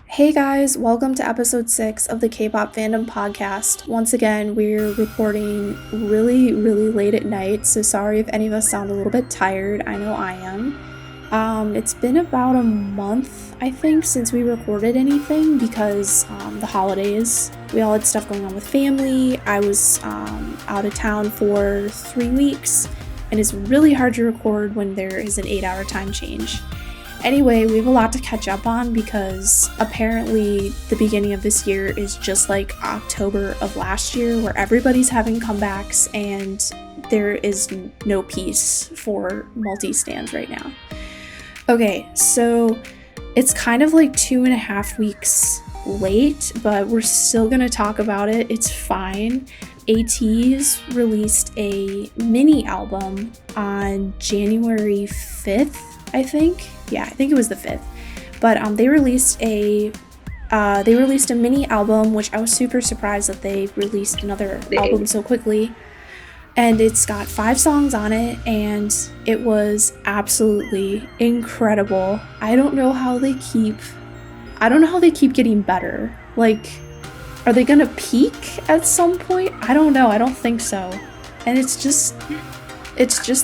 Hey guys, welcome to episode 6 of the Kpop fandom podcast. Once again, we're recording really late at night, so sorry if any of us sound a little bit tired. I know I am. It's been about a month, I think, since we recorded anything because the holidays. We all had stuff going on with family. I was out of town for 3 weeks, and it's really hard to record when there is an 8-hour time change. Anyway, we have a lot to catch up on because apparently the beginning of this year is just like October of last year, where everybody's having comebacks and there is no peace for multi-stans right now. Okay, so it's kind of like 2.5 weeks late, but we're still gonna talk about it. It's fine. ATEEZ released a mini album on January 5th, I think. Yeah, I think it was the 5th. But they released a mini album, which I was super surprised that they released another album so quickly. And it's got 5 songs on it, and it was absolutely incredible. I don't know how they keep getting better. Like, are they gonna peak at some point? I don't know. I don't think so. And it's just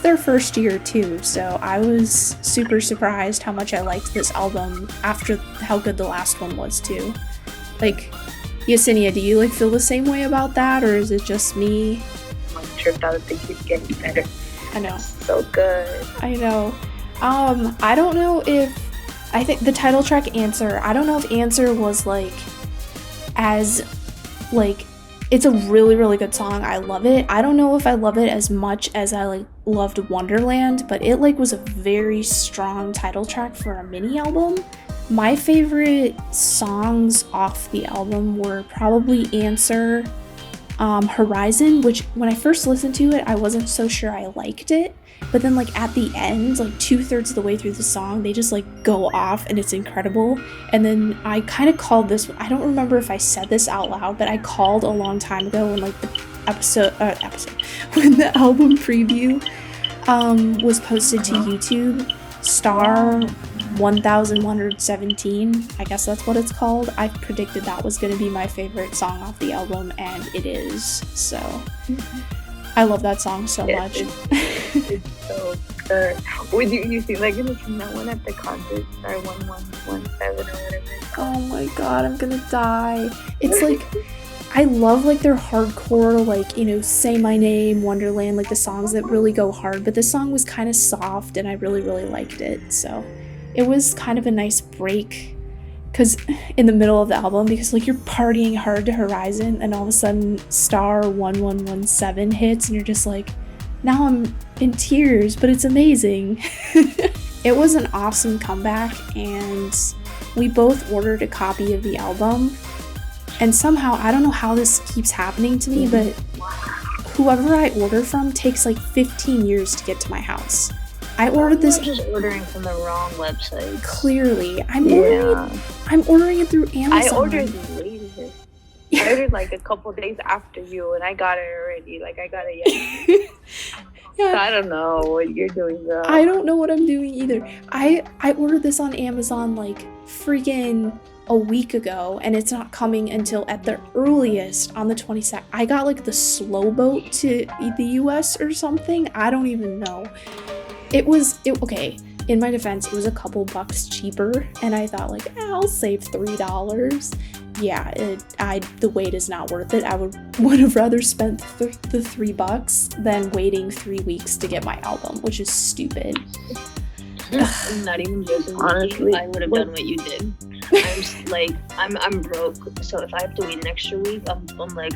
their first year too, so I was super surprised how much I liked this album after how good the last one was too. Like, Yesenia, do you like feel the same way about that, or is it just me? I'm tripped out that they keep getting better. I know. So good. I know. I don't know if I think the title track Answer, I don't know if Answer was it's a really good song. I love it. I don't know if I love it as much as I loved Wonderland, but it was a very strong title track for a mini album. My favorite songs off the album were probably Answer, Horizon, which when I first listened to it, I wasn't so sure I liked it. But then at the end, 2/3 of the way through the song, they just go off and it's incredible. And then I kind of called this, I don't remember if I said this out loud, but I called a long time ago when the when the album preview was posted to YouTube, Star 1117, I guess that's what it's called. I predicted that was going to be my favorite song off the album, and it is. So I love that song so much. It's so good. Would you see gonna sing that one at the concert, Star 1117 or whatever it's called? Oh my god, I'm gonna die. It's I love their hardcore, Say My Name, Wonderland, the songs that really go hard, but this song was kind of soft and I really liked it. So it was kind of a nice break because in the middle of the album, because you're partying hard to Horizon and all of a sudden Star 1117 hits and you're just now I'm in tears, but it's amazing. It was an awesome comeback, and we both ordered a copy of the album. And somehow, I don't know how this keeps happening to me, but whoever I order from takes 15 years to get to my house. I ordered this. You're just ordering from the wrong website. Clearly, I'm ordering it through Amazon. I ordered later. I ordered a couple days after you, and I got it already. I got it yesterday. Yeah. So I don't know what you're doing, though. I don't know what I'm doing either. I ordered this on Amazon freaking a week ago, and it's not coming until at the earliest on the 22nd. I got the slow boat to the US or something. I don't even know. Okay, in my defense, it was a couple bucks cheaper, and I thought I'll save $3. Yeah, the wait is not worth it. I would have rather spent the $3 than waiting 3 weeks to get my album, which is stupid. I'm not even joking. Honestly, I would have done what you did. I'm just I'm broke, so if I have to wait an extra week, I'm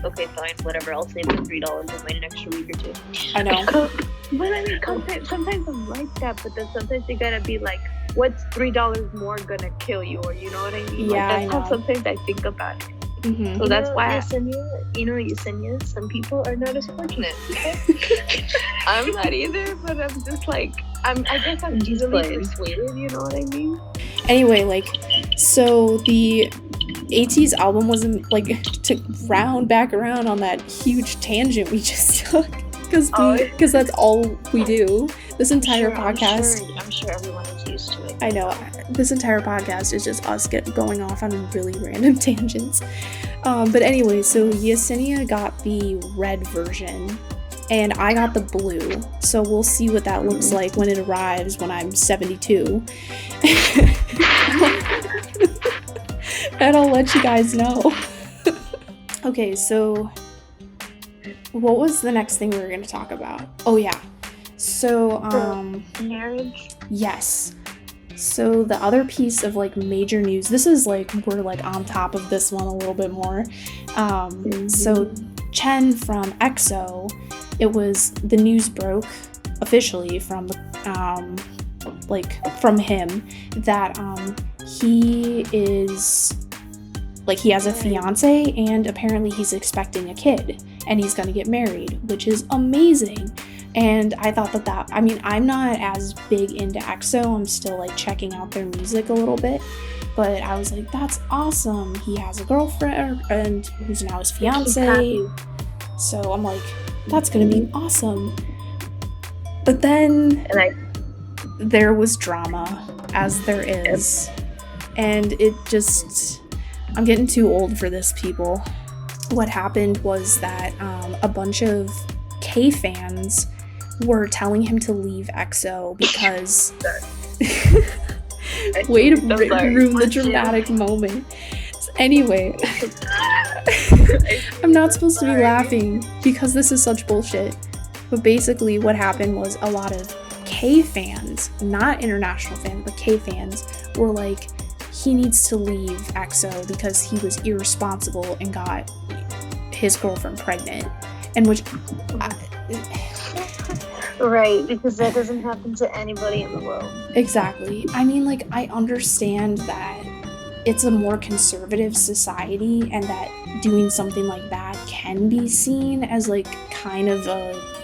okay, fine, whatever. I'll save the $3 and wait an extra week or 2. I know. But I mean, sometimes I'm like that, but then sometimes you gotta be what's $3 more gonna kill you, or you know what I mean? Yeah, that's how sometimes I think about it. Mm-hmm. So that's why Yesenia, some people are not as fortunate. I'm not either, but I'm just I guess I'm easily persuaded, you know what I mean? Anyway, so the ATEEZ album wasn't to round back around on that huge tangent we just took. because that's all we do. This entire podcast. I'm sure everyone is used to it. I know. This entire podcast is just us going off on really random tangents. But anyway, so Yesenia got the red version, and I got the blue. So we'll see what that looks like when it arrives when I'm 72. And I'll let you guys know. Okay, so what was the next thing we were going to talk about? Oh yeah. So marriage? Yes. So the other piece of like major news, this is like we're like on top of this one a little bit more. So Chen from EXO, it was the news broke officially from from him that he is like he has a fiance and apparently he's expecting a kid and he's gonna get married, which is amazing. And I thought that I mean, I'm not as big into EXO. I'm still like checking out their music a little bit, but I was like, that's awesome. He has a girlfriend and who's now his fiance. So I'm like, that's gonna be awesome. But then there was drama, as there is, and it just, I'm getting too old for this, people. What happened was that a bunch of K fans were telling him to leave EXO because way to ruin the dramatic moment. Anyway, I'm not supposed to be laughing because this is such bullshit. But basically what happened was a lot of K fans, not international fans, but K fans were like, he needs to leave EXO because he was irresponsible and got his girlfriend pregnant. And which right, because that doesn't happen to anybody in the world. Exactly. I mean, like, I understand that it's a more conservative society and that doing something like that can be seen as like kind of a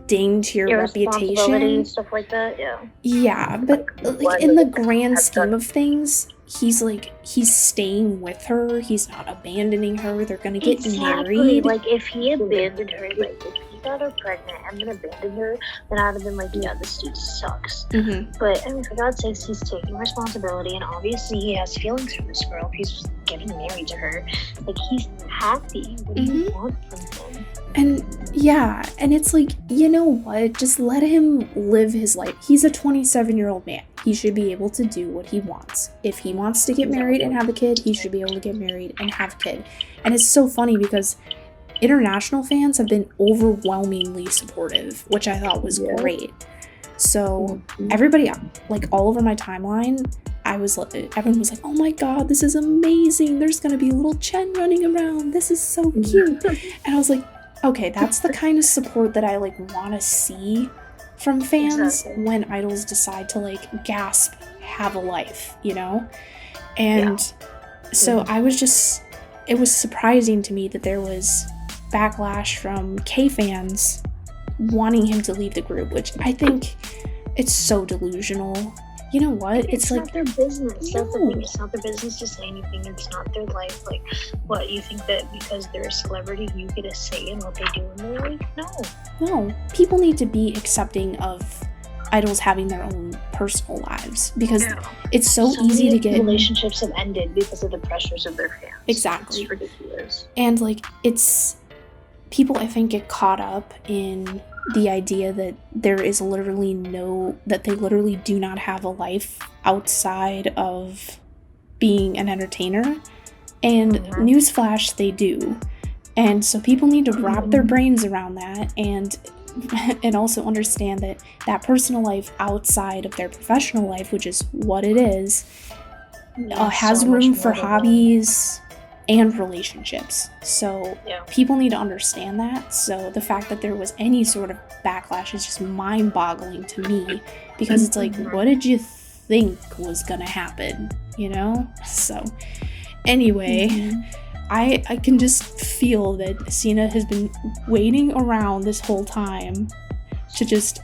ding to your reputation, stuff like that. Yeah, but like in the grand scheme of things, he's staying with her, he's not abandoning her, they're gonna get married. Like if he abandoned her, like if he got her pregnant and then abandoned her, then I'd have been like, yeah, this dude sucks. But I mean, for God's sakes, he's taking responsibility, and obviously he has feelings for this girl. If he's getting married to her, like he's happy. What do you want from him? And yeah, and it's like, you know what, just let him live his life. He's a 27-year-old man. He should be able to do what he wants. If he wants to get married and have a kid, he should be able to get married and have a kid. And it's so funny because international fans have been overwhelmingly supportive, which I thought was great. So everybody, like all over my timeline, everyone was like, oh my god, this is amazing. There's gonna be little Chen running around. This is so cute. And I was like, okay, that's the kind of support that I like want to see from fans when idols decide to like gasp, have a life, you know? And so I was just, it was surprising to me that there was backlash from K fans wanting him to leave the group, which I think it's so delusional. You know what? It's like, not their business. That's the thing. It's not their business to say anything. It's not their life. Like, what, you think that because they're a celebrity, you get a say in what they do in their life? No. People need to be accepting of idols having their own personal lives because it's so easy to get. Relationships have ended because of the pressures of their fans. Exactly. It's ridiculous. And like, it's people, I think, get caught up in the idea that there is literally that they literally do not have a life outside of being an entertainer. And newsflash, they do. And so people need to wrap their brains around that and also understand that that personal life outside of their professional life, which is what it is, has so room for hobbies and relationships. So people need to understand that. So the fact that there was any sort of backlash is just mind-boggling to me because it's like, what did you think was gonna happen, you know? So anyway, I can just feel that Cena has been waiting around this whole time to just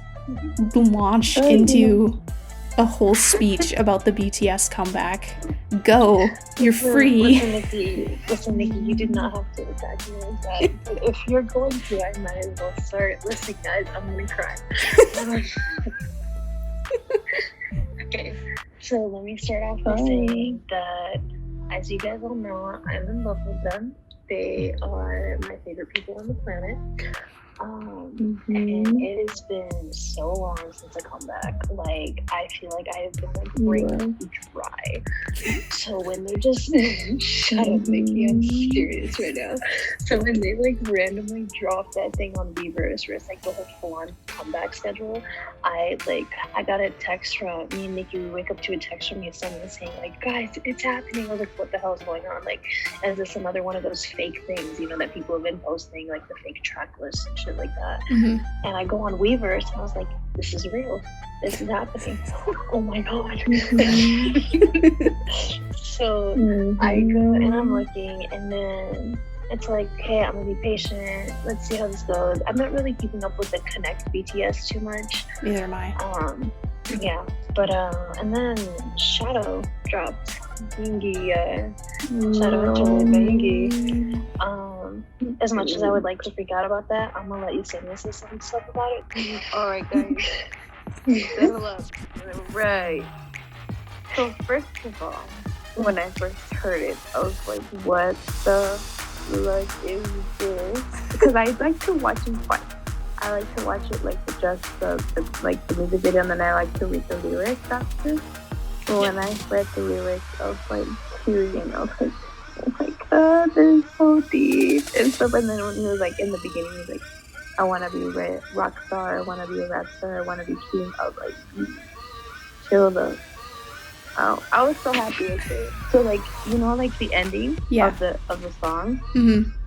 launch into a whole speech about the BTS comeback. Go, you're free. Listen, Nikki, you did not have to attack me like that. But if you're going to, I might as well start. Listen, guys, I'm gonna cry. Okay, so let me start off by saying that, as you guys all know, I'm in love with them. They are my favorite people on the planet. And it has been so long since a comeback. Like, I feel like I have been like breaking dry. So when they just shut up, Nikki, I'm serious right now. So when they like randomly drop that thing on Weverse where it's like the whole full-on comeback schedule, I got a text from me and Nikki. We wake up to a text from someone saying like, guys, it's happening. I was like, what the hell is going on? Like, is this another one of those fake things, you know, that people have been posting, like the fake track list and shit like that? And I go on Weverse and I was like, this is real. This is happening. Oh my god. So I go and I'm looking, and then it's like, hey, I'm gonna be patient. Let's see how this goes. I'm not really keeping up with the Connect BTS too much. Neither am I. Yeah, but and then Shadow dropped. Shadow Untold, Bangy. As much as I would like to freak out about that, I'm gonna let you say some stuff about it. Alright, guys. Settle up. Right. So first of all, when I first heard it, I was like, what the fuck is this? Because I like to watch it twice. I like to watch it like just the music video, and then I like to read the lyrics after. So when I read the lyrics, I was like tearing. I was like, oh my god, this is so deep and stuff. And then when it was like in the beginning, he was like, I want to be a rock star, I want to be a rap star, I want to be king. I was like, chill though. I was so happy with it. So like, you know, like the ending of the song.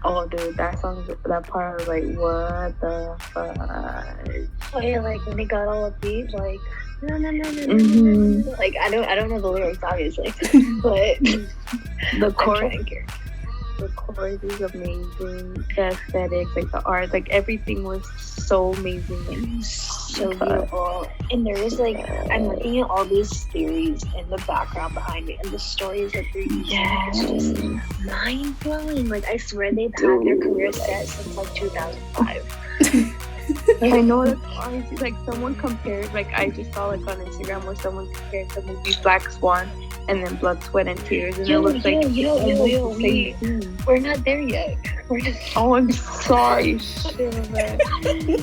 Oh dude, that part, I was like, what the fuck? Oh yeah, like when they got all upbeat, like no. Like I don't know the lyrics obviously, but the chorus is amazing. The aesthetics, like the art, like everything was so amazing and so beautiful. And there is like, I'm looking at all these theories in the background behind it, and the stories that they're using. It's just mind blowing. Like I swear they've had their career set since like 2005. I know that's honestly, like someone compared, like I just saw like on Instagram where someone compared the movie Black Swan and then Blood, Sweat and Tears, and it looks like we're not there yet. Oh, I'm sorry.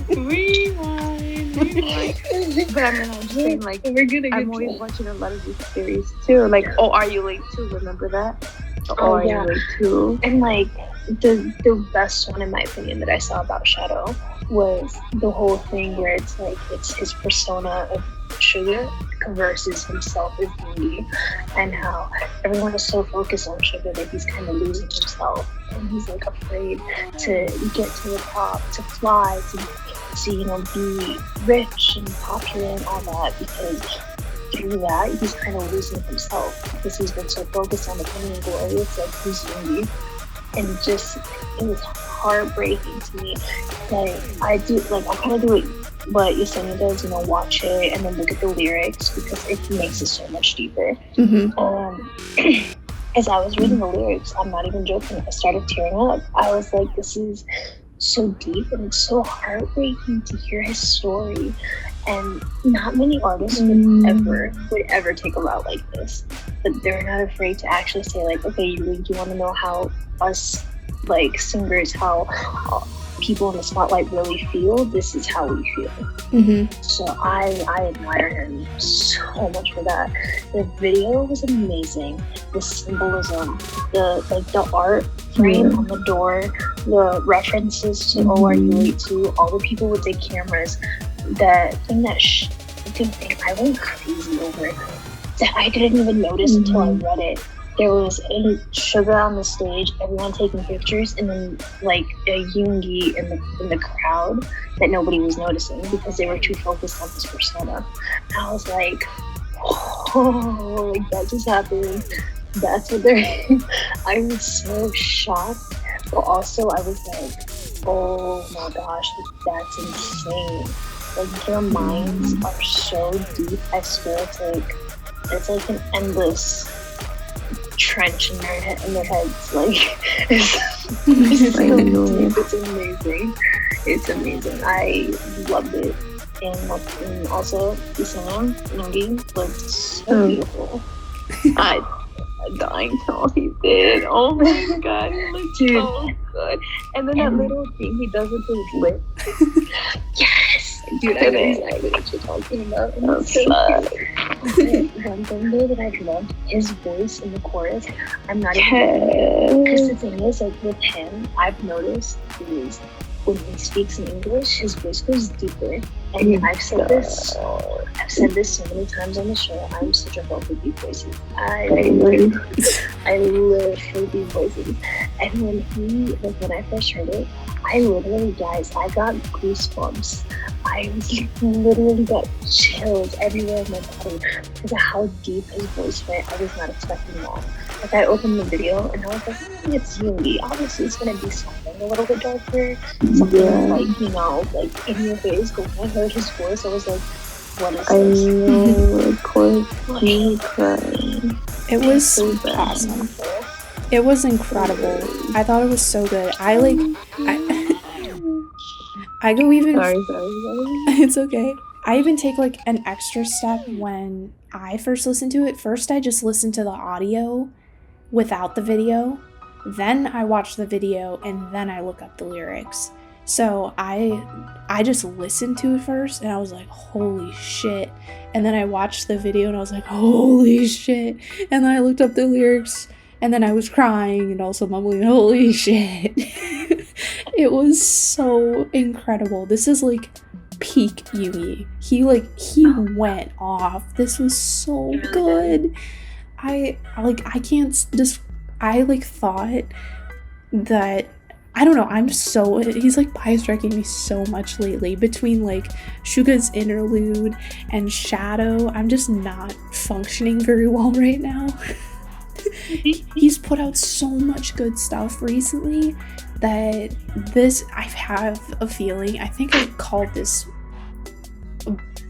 Rewind. But I mean, I'm just saying, like, I'm always watching a lot of these series too. Like, oh, Are You Late Too? Remember that? Oh, Are You Late Too? And like the best one in my opinion that I saw about Shadow was the whole thing where it's like it's his persona of Sugar versus himself as Beauty, and how everyone is so focused on Sugar that he's kind of losing himself, and he's like afraid to get to the top, to fly, to you know, be rich and popular and all that, because through that he's kind of losing himself because he's been so focused on becoming glorious, like who's Yoongi. And it was heartbreaking to me. Like I kind of do it what Yesenia does, you know, watch it and then look at the lyrics, because it makes it so much deeper. As I was reading the lyrics, I'm not even joking, I started tearing up. I was like, this is so deep and it's so heartbreaking to hear his story. And not many artists would ever take a route like this, but they're not afraid to actually say like, okay, you want to know how us like singers, how people in the spotlight really feel? This is how we feel. So I admire him so much for that. The video was amazing. The symbolism, the art frame on the door, the references to Oh Are You Late Too, all the people with the cameras. That thing I went crazy over it. That I didn't even notice until I read it. There was a Sugar on the stage, everyone taking pictures, and then like a Yoongi in the crowd that nobody was noticing because they were too focused on his persona. And I was like, oh, like that just happened. That's what they're. I was so shocked, but also I was like, oh my gosh, that's insane. Like their minds are so deep. I swear it's like an endless trench in their heads. Like it's so deep. It's amazing. It's amazing. I loved it. And also the song Yoongi was so beautiful. Ddaeng all he did. Oh my god, he looked so good. And then that little thing he does with his lip. Yes, dude, I know exactly what you're talking about. One thing though that I loved, his voice in the chorus. I'm not even because the thing is, like with him, I've noticed is when he speaks in English, his voice goes deeper. And I've said this so many times on the show. I'm such a fan of deep voices. I live for deep voices. And when I first heard it, I got goosebumps. I literally got chills everywhere in my body because of how deep his voice went. I was not expecting that. Like I opened the video and I was like, it's Yoongi. Obviously, it's gonna be something a little bit darker, something like like in your face. But when I heard his voice, I was like, what is this? I know, of course, me crying. It was so awesome. It was incredible. I thought it was so good. I go even. Sorry. It's okay. I even take like an extra step when I first listened to it. First, I just listened to the audio without the video. Then I watch the video and then I look up the lyrics. So I just listened to it first and I was like, holy shit. And then I watched the video and I was like, holy shit. And then I looked up the lyrics and then I was crying and also mumbling, holy shit. It was so incredible. This is like peak Yoongi. He went off. This was so good. I thought that, I don't know, he's like bias-striking me so much lately. Between like Suga's interlude and Shadow, I'm just not functioning very well right now. He's put out so much good stuff recently that I have a feeling, I think I called this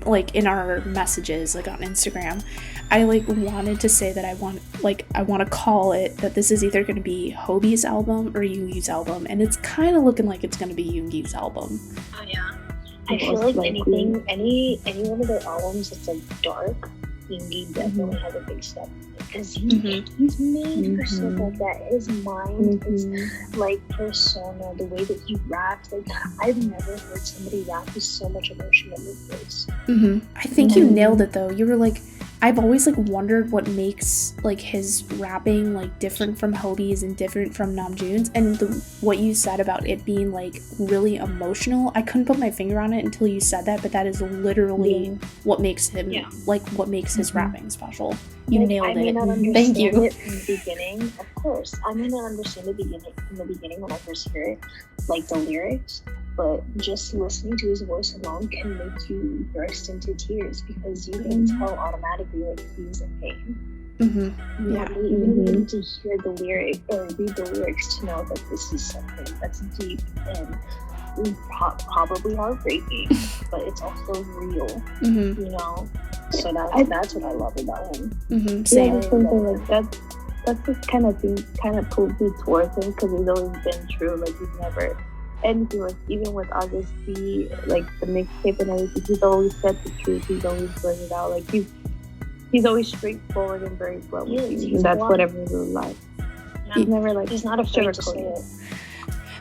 like in our messages like on Instagram. I like wanted to say that I want to call it that this is either going to be Hobie's album or Yoongi's album, and it's kind of looking like it's going to be Yoongi's album. Oh yeah, I feel like any one of their albums that's like dark, Yoongi definitely has a big step because he's made for stuff like that. His mind, his like persona, the way that he raps. Like I've never heard somebody rap with so much emotion in his voice. I think you nailed it though. You were like, I've always like wondered what makes like his rapping like different from Hobie's and different from Namjoon's, and what you said about it being like really emotional, I couldn't put my finger on it until you said that, but that is literally what makes him like what makes his rapping special. You like, nailed it. Thank you. It from the beginning, of course. I may not understand the beginning when I first hear it, like the lyrics, but just listening to his voice alone can make you burst into tears because you can tell automatically like he's in pain. You need to hear the lyric or read the lyrics to know that this is something that's deep and probably heartbreaking, but it's also real. You know. So that's what I love about him. Same. Yeah, something like that. That's the kind of thing kind of pulls me towards him because he's always been true. Like he's never anything like even with August B, like the mixtape and everything. He's always said the truth. He's always bring it out. Like he's always straightforward and very blunt. And that's what everyone really likes. He's never like he's not afraid to say it.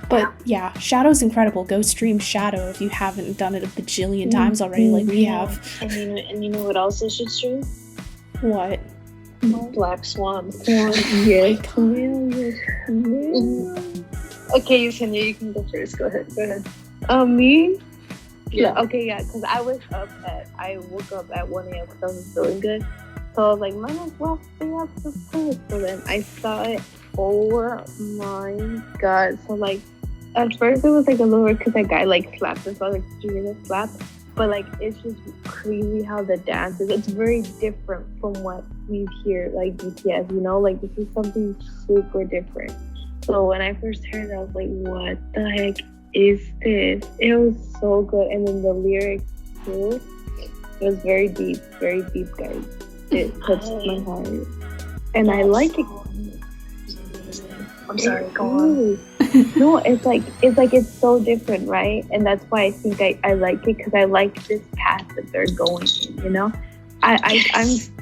But yeah, Shadow's incredible. Go stream Shadow if you haven't done it a bajillion times already, like we have. And you know what else they should stream? What? Black Swan. Yes. Okay, you can go first. Go ahead. Me? Yeah. Okay, yeah, because I woke up at 1 a.m. because I was feeling good. So I was like, might as well stay up to sleep. So then I saw it. Oh my god. So like, at first it was like a little because that guy like slapped us. So I was like, did you hear the slap? But like, it's just crazy how the dance is. It's very different from what we hear like BTS, you know? Like, this is something super different. So when I first heard it, I was like, what the heck is this? It was so good. And then the lyrics too. It was very deep, guys. It touched my heart, and I like it. I'm sorry, go on. No, it's so different, right? And that's why I think I like it, because I like this path that they're going in, you know? I'm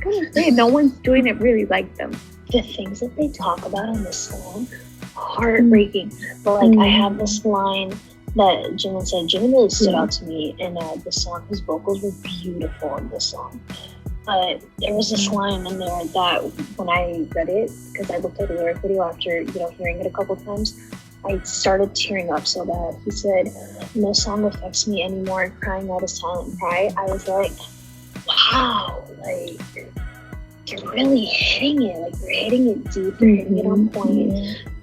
gonna say no one's doing it really like them. The things that they talk about on this song, heartbreaking. But like, I have this line that Jimin said. Jimin really stood out to me in the song. His vocals were beautiful in this song. But there was this line in there that when I read it, because I looked at the lyric video after, hearing it a couple times, I started tearing up so bad. He said, "No song affects me anymore, crying out a silent cry." I was like, wow, like, you're really hitting it. Like, you're hitting it deep, you're hitting it on point.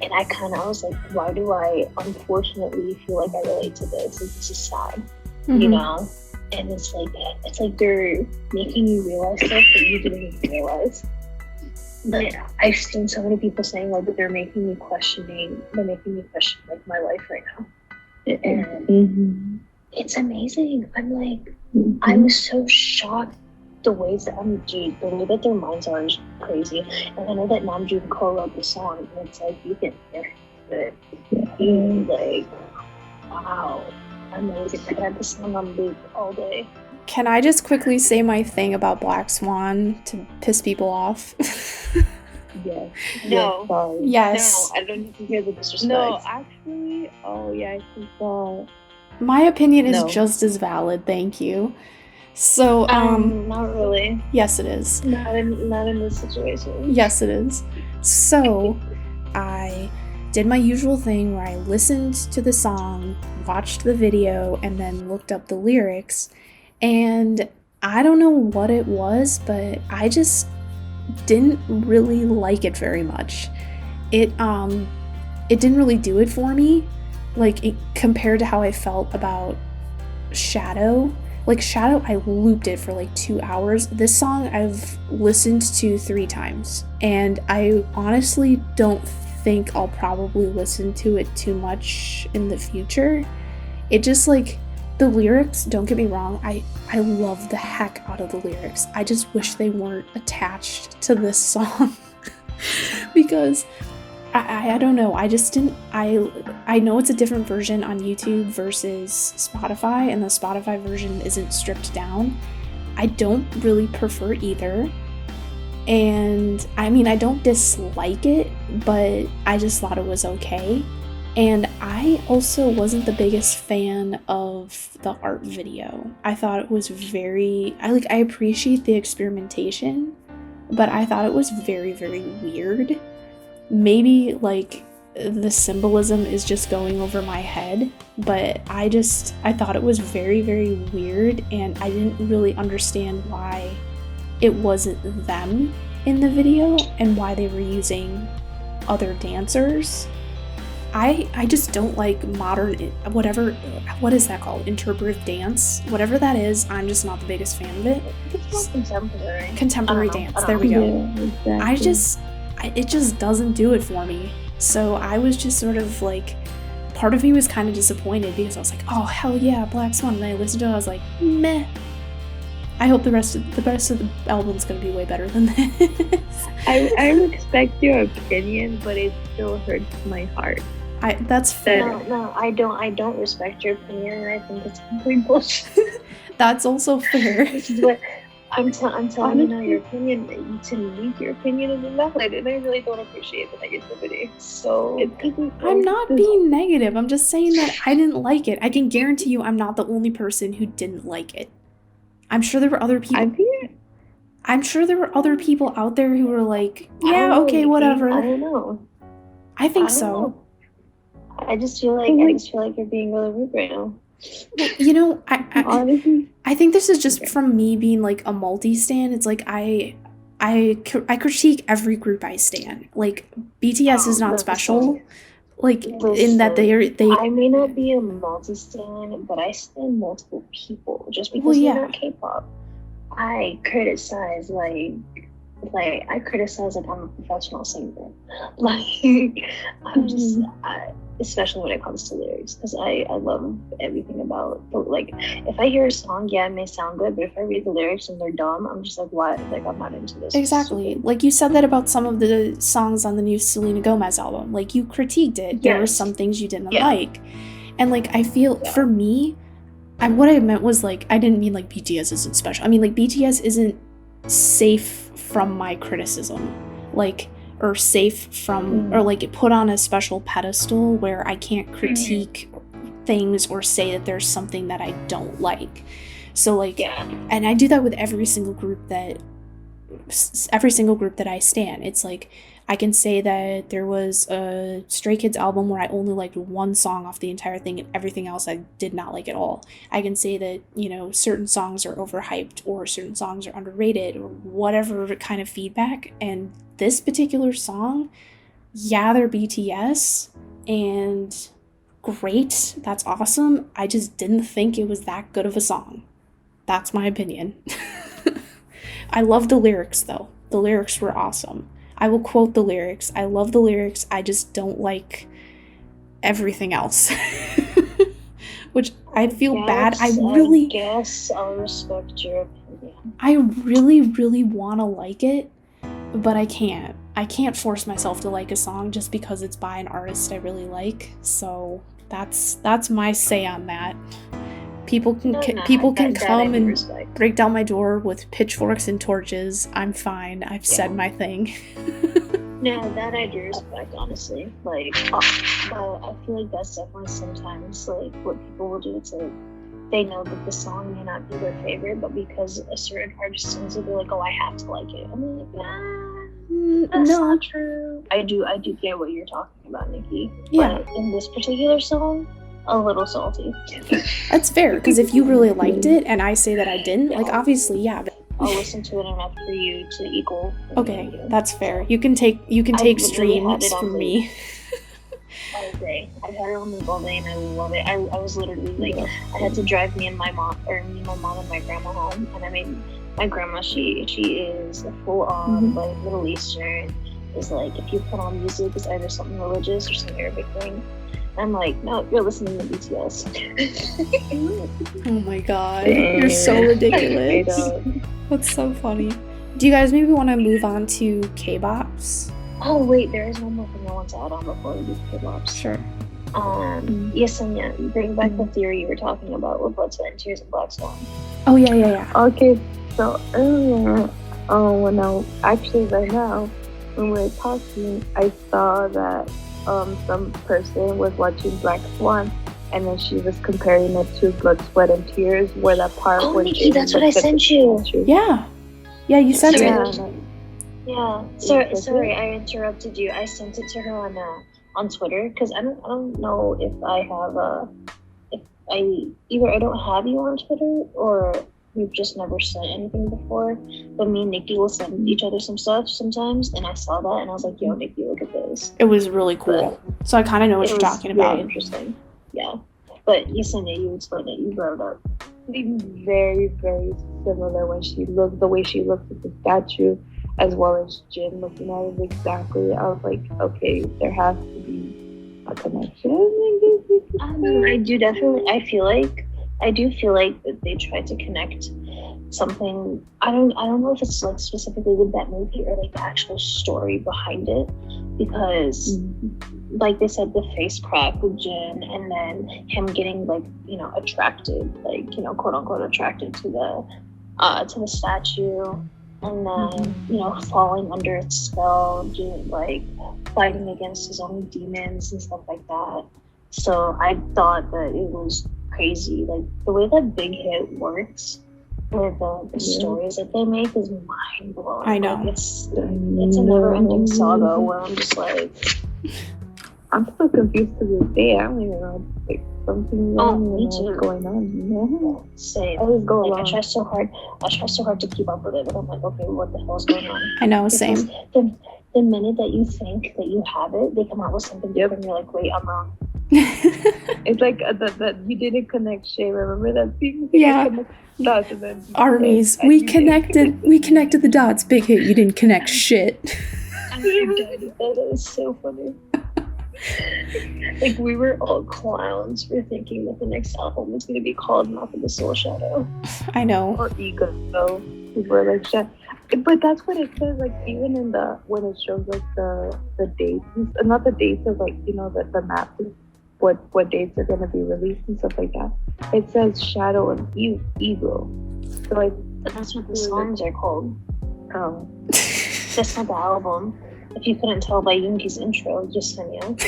And I was like, why do I unfortunately feel like I relate to this? Like, this is sad, you know? And it's like they're making you realize stuff that you didn't even realize. But I've seen so many people saying like that they're making me question like my life right now. And it's amazing. I'm like, I was so shocked the way that their minds are is crazy. And I know that Namjoon co-wrote the song, and it's like, you can hear it. And like, wow. Amazing. I had this song on loop all day. Can I just quickly say my thing about Black Swan to piss people off? Yes. No. Yes. No, I don't need to hear the disrespect. No, actually, I think so. My opinion is just as valid, thank you. So, not really. Yes, it is. Not in this situation. Yes, it is. So, I did my usual thing where I listened to the song, watched the video, and then looked up the lyrics. And I don't know what it was, but I just didn't really like it very much. It didn't really do it for me, compared to how I felt about Shadow. Like, Shadow, I looped it for like 2 hours. This song I've listened to 3 times, and I honestly don't think I'll probably listen to it too much in the future. It just, like, the lyrics, don't get me wrong, I love the heck out of the lyrics. I just wish they weren't attached to this song because I don't know, I just didn't, I know it's a different version on YouTube versus Spotify, and the Spotify version isn't stripped down. I don't really prefer either. And I mean, I don't dislike it, but I just thought it was okay. And I also wasn't the biggest fan of the art video. I thought it was I appreciate the experimentation, but I thought it was very, very weird. Maybe like the symbolism is just going over my head, but I thought it was very, very weird, and I didn't really understand why it wasn't them in the video and why they were using other dancers. I just don't like modern, what is that called? Interpretive dance? Whatever that is, I'm just not the biggest fan of it. It's contemporary. Contemporary dance, there we go. Yeah, exactly. It just doesn't do it for me. So I was just sort of like, part of me was kind of disappointed because I was like, oh hell yeah, Black Swan. And then I listened to it, I was like, meh. I hope the rest of the album's gonna be way better than this. I respect your opinion, but it still hurts my heart. That's fair. No, I don't respect your opinion, and I think it's complete bullshit. That's also fair. This is what I'm telling you now. Your opinion, to me, your opinion is invalid, and I really don't appreciate the negativity. So I'm not being negative. I'm just saying that I didn't like it. I can guarantee you, I'm not the only person who didn't like it. I'm sure there were other people. I'm sure there were other people out there who were like, yeah, okay, whatever. I don't know. I think so. I just feel like you're being really rude right now. You know, I think this is just from me being like a multi-stan. It's like I critique every group I stan. Like, BTS is not special. Like, listen, in that they I may not be a multi-stan, but I stan multiple people. Just because you're not K-pop, I criticize like I'm a professional singer. Like, I'm just especially when it comes to lyrics, because I love everything about like, if I hear a song, yeah, it may sound good, but if I read the lyrics and they're dumb, I'm just like, what? Like, I'm not into this. Exactly. Like, you said that about some of the songs on the new Selena Gomez album. Like, you critiqued it. There were some things you didn't like. And, like, I feel, for me, what I meant was, like, I didn't mean, like, BTS isn't special. I mean, like, BTS isn't safe from my criticism. Like, or safe from, or, like, put on a special pedestal where I can't critique things or say that there's something that I don't like. So, like, and I do that with every single group that I stan. It's like, I can say that there was a Stray Kids album where I only liked one song off the entire thing, and everything else I did not like at all. I can say that, you know, certain songs are overhyped or certain songs are underrated or whatever kind of feedback. And this particular song, yeah, they're BTS and great, that's awesome. I just didn't think it was that good of a song. That's my opinion. I love the lyrics, though. The lyrics were awesome. I will quote the lyrics. I love the lyrics. I just don't like everything else. Which I feel bad. I guess I'll respect your opinion. I really, really want to like it, but I can't. I can't force myself to like a song just because it's by an artist I really like. So that's my say on that. People can come and break down my door with pitchforks and torches. I'm fine. I've said my thing. No, that I do respect, honestly. Like, but I feel like that's definitely sometimes, like, what people will do. It's like, they know that the song may not be their favorite, but because a certain artist sings it, they're like, oh, I have to like it. I'm like, that's not true. I do get what you're talking about, Nikki. Yeah. But in this particular song, a little salty. That's fair, because if you really liked it and I say that I didn't, like, obviously, yeah. But I'll listen to it enough for you to equal. Okay, that's fair. You can take streams from me. I agree. I've had it on the all day and I love it. I was literally like, I had to drive me and my mom and my grandma home, and I mean, my grandma, she is a full-on like Middle Eastern. Is like, if you put on music, it's either something religious or some Arabic thing. I'm like, no, you're listening to BTS. Oh my god, you're so ridiculous. That's so funny. Do you guys maybe want to move on to K-Bops? Oh wait, there is one more thing I want to add on before we do K-Bops. Sure. Yes, and yeah, bring back the theory you were talking about with Blood, Sweat, and Tears and Black Swan. Oh yeah. Okay, so earlier, right now, when we were talking, I saw that some person was watching Black Swan, and then she was comparing it to Blood, Sweat, and Tears, where that part was... Oh, Nikki, that's what I sent you. Yeah, you sent it. Yeah. Sorry, I interrupted you. I sent it to her on Twitter, because I don't know if I have either I don't have you on Twitter, or we've just never sent anything before, but me and Nikki will send each other some stuff sometimes, and I saw that, and I was like, yo, Nikki, look at this. It was really cool. So I kind of know what you're talking about. Very interesting. Yeah. But Yesenia, you explained it. You brought it up. Very, very similar the way she looked at the statue, as well as Jin looking at it exactly. I was like, okay, there has to be a connection. I do feel like that they tried to connect something. I don't know if it's like specifically with that movie or like the actual story behind it, because like they said, the face crack with Jin, and then him getting like, you know, attracted, like, you know, quote unquote attracted to the statue, and then, you know, falling under its spell, doing like fighting against his own demons and stuff like that. So I thought that it was crazy, like the way that Big Hit works with the stories that they make is mind blowing. I know. Like, it's a never ending saga where I'm just like, I'm so confused to this day. I don't even know, like, something what's going on. Same. I try so hard to keep up with it, but I'm like, okay, what the hell is going on? I know, same. The minute that you think that you have it, they come out with something different, and you're like, wait, I'm wrong. It's like that you didn't connect Shay. Remember that thing? Yeah. Dots, and then Armies. We connected the dots. Big Hit. You didn't connect shit. That is so funny. Like, we were all clowns for thinking that the next album was going to be called Mouth of the Soul Shadow. I know. Or ego. So we were like, but that's what it says. Like even in when it shows like the dates, not the dates of like the map, what dates are gonna be released and stuff like that. It says Shadow and Ego. So like that's what the songs are called. Oh, that's not the album. If you couldn't tell by Yoongi's intro, just Samyang.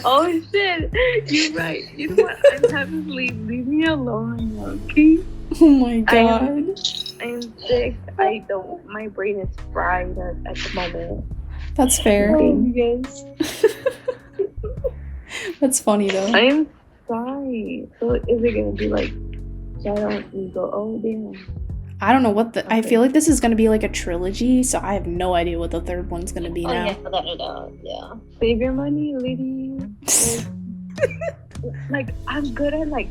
oh shit! You're right. You know what? I'm having to leave me alone, okay? Oh my god. I'm sick. I don't. My brain is fried at the moment. That's fair. Yes. That's funny though. I'm sorry. So is it gonna be like Shadow and Ego? Oh damn. I don't know what the. Okay. I feel like this is gonna be like a trilogy, so I have no idea what the third one's gonna be now. Yeah, without a doubt. Yeah. Save your money, lady. Like I'm good at like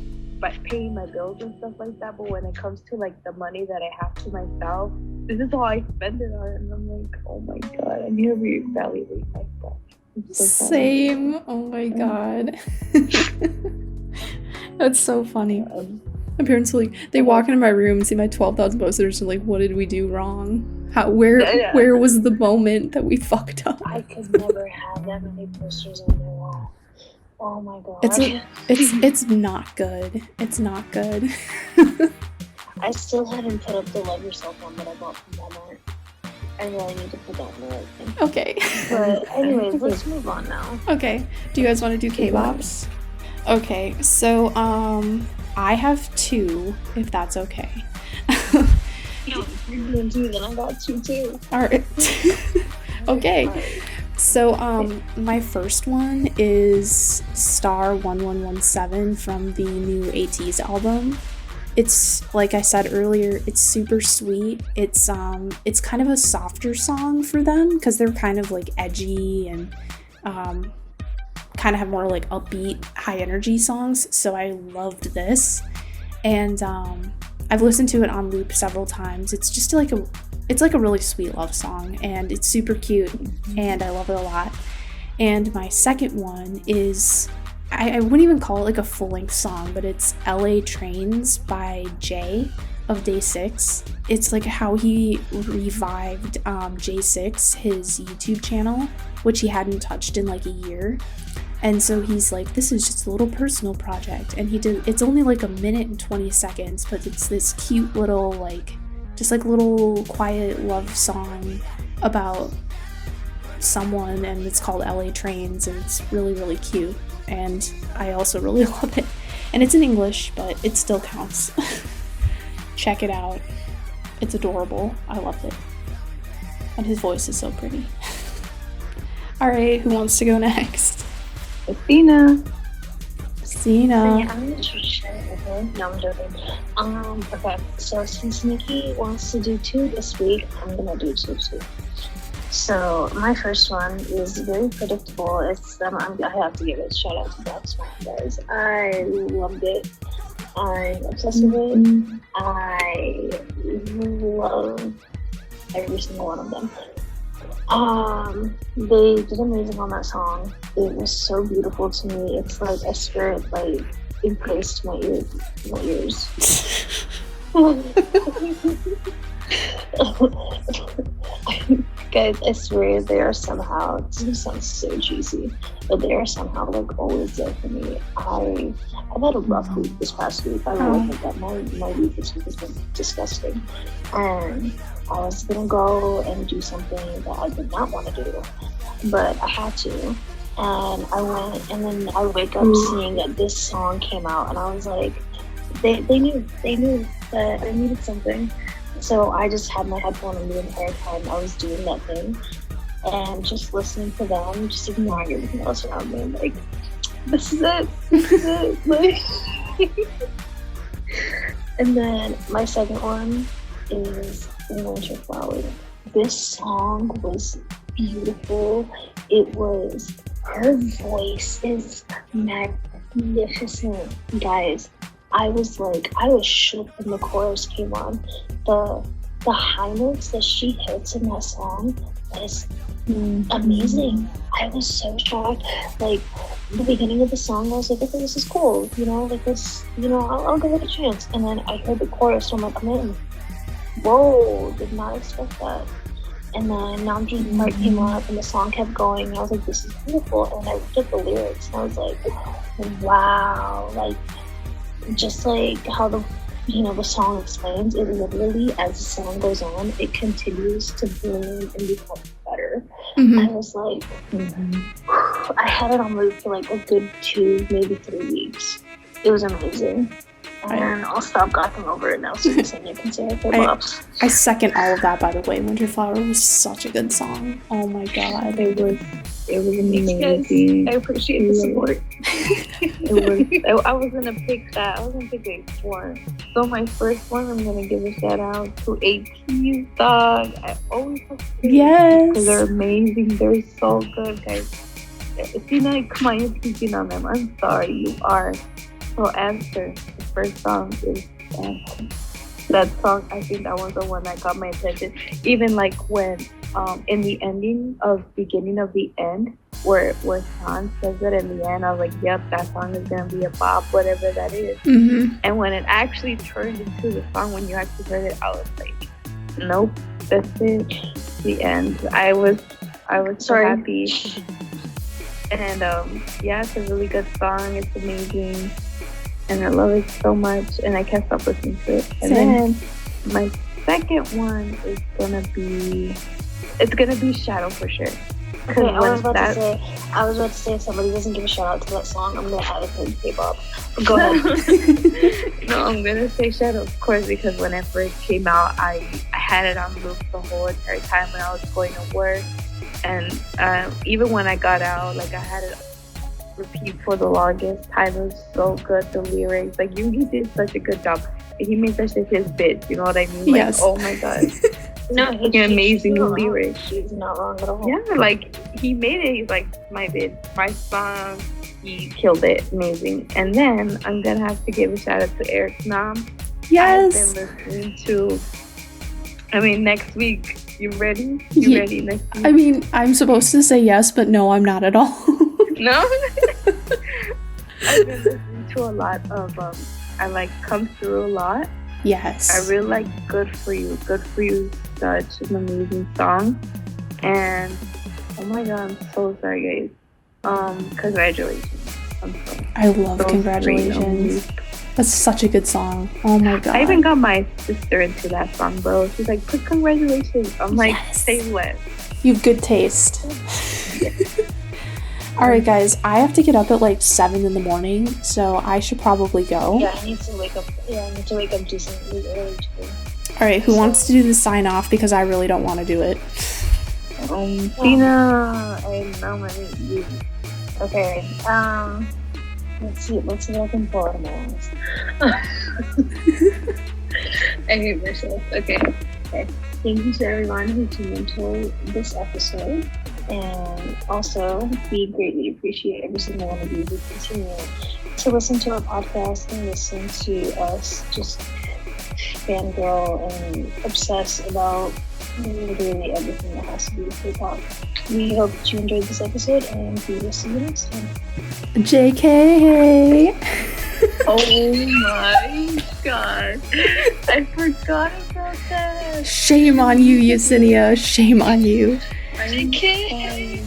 paying my bills and stuff like that, but when it comes to like the money that I have to myself, this is all I spend it on, and I'm like, oh my god, I need to reevaluate myself. So Same. Oh my god. That's so funny. My parents like they walk into my room and see my 12,000 posters and like, what did we do wrong? Where was the moment that we fucked up? I could never have that many posters on my wall. Oh my god. It's not good. It's not good. I still haven't put up the Love Yourself one that I bought from Walmart. I really need to put that in the right thing. Okay. But anyways, let's move on now. Okay. Do you guys want to do K-pops? Okay. So I have 2, if that's okay. You're doing 2, then I got 2 too. Alright. Okay. So my first one is Star 1117 from the new ATEEZ album. It's like I said earlier, it's super sweet. It's kind of a softer song for them because they're kind of like edgy and kind of have more like upbeat, high energy songs. So I loved this, and I've listened to it on loop several times. It's just like a really sweet love song, and it's super cute, and I love it a lot. And my second one is, I wouldn't even call it like a full-length song, but it's LA Trains by Jay of Day 6. It's like how he revived J6, his YouTube channel, which he hadn't touched in like a year. And so he's like, this is just a little personal project. And it's only like 1 minute and 20 seconds, but it's this cute little like, just like little quiet love song about someone, and it's called LA Trains, and it's really, really cute. And I also really love it. And it's in English, but it still counts. Check it out. It's adorable. I love it. And his voice is so pretty. Alright, who wants to go next? Athena. Sina. I'm gonna switch it. Okay? No, I'm joking. Okay, so since Nikki wants to do 2 this week, I'm gonna do 2 too. So my first one is very predictable. It's I have to give a shout out to Black Swan, guys. I loved it. I'm obsessed with it. I love every single one of them. They did amazing on that song. It was so beautiful to me. It's like a spirit like embraced my ears. Guys, I swear they are somehow, this is gonna sound so cheesy, but they are somehow like always there for me. I've had a rough week this past week. I really think that my week this week has been disgusting. And I was gonna go and do something that I did not want to do, but I had to. And I went, and then I wake up seeing that this song came out, and I was like, they knew that I needed something. So I just had my headphone on the entire time I was doing that thing, and just listening to them, just ignoring everything else around me. I'm like, this is it. Like, and then my second one is Winter Flower. This song was beautiful. Her voice is magnificent, guys. I was shook when the chorus came on. the high notes that she hits in that song is amazing. I was so shocked. Like, the beginning of the song, I was like, okay, this is cool, you know, like this, you know, I'll give it a chance. And then I heard the chorus, so I'm like, I'm in. Whoa, did not expect that. And then Namjoon's part came up and the song kept going, and I was like, this is beautiful. And I looked at the lyrics and I was like, wow, like, just like how the song explains, it literally, as the song goes on, it continues to bloom and become better. I was like, I had it on loop for like a good 2, maybe 3 weeks. It was amazing. And I'll stop gossiping over it now so you can say it for Pops. I second all of that, by the way. Winterflower was such a good song. Oh my god. It was amazing. I appreciate the support. I was gonna pick that. I was gonna pick like 4. So my first one, I'm gonna give a shout out to ATEEZ, dog. I always have to say yes, because they're amazing. They're so good, guys. Sina, come on, you're speaking on them. I'm sorry, you are. So Answer, the first song is Answer. That song, I think that was the one that got my attention. Even like when in the beginning of the end, where Sean says it in the end, I was like, yep, that song is gonna be a bop, whatever that is. And when it actually turned into the song, when you actually heard it, I was like, nope, that's it, the end. I was so happy. And yeah, it's a really good song. It's amazing. And I love it so much, and I can't stop listening to it. And then my second one is gonna be Shadow for sure. Okay, I was about to say if somebody doesn't give a shout out to that song, I'm gonna add it to Kpop. Go ahead. No, I'm gonna say Shadow, of course, because when it first came out, I had it on loop the whole entire time when I was going to work, and even when I got out, like I had it repeat for the longest time. It was so good, the lyrics. Like, Yoongi did such a good job. He made that shit his bitch, you know what I mean? Like, yes. Oh my god. No, amazing lyrics. She's not wrong at all. Yeah, like, he made it. He's like, my bitch, my song. He killed it. Amazing. And then I'm gonna have to give a shout out to Eric's mom. Yes. I've been listening to, next week. You ready? You ready next week? I mean, I'm supposed to say yes, but no, I'm not at all. No? I've been listening to a lot of, I like Come Through a lot. Yes. I really like Good For You. Good For You is such an amazing song. And, oh my god, I'm so sorry, guys. Congratulations. I'm sorry. I love so Congratulations. That's such a good song. Oh my god. I even got my sister into that song, bro. She's like, put Congratulations. I'm like, say what? You have good taste. Alright guys, I have to get up at like 7 in the morning, so I should probably go. Yeah, I need to wake up decently early too. Alright, who wants to do the sign off, because I really don't want to do it. Tina, I nominate you. Okay, let's see what I can pull out of my ass. I hate myself. Okay. Thank you to everyone who tuned into this episode. And also, we greatly appreciate every single one of you who continue to listen to our podcast and listen to us just fangirl and obsess about literally everything that has to do with K-pop. We hope that you enjoyed this episode, and we will see you next time. JK! Oh my god. I forgot about that. Shame on you, Yesenia. Shame on you. JK!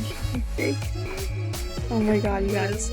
Oh my god, you guys.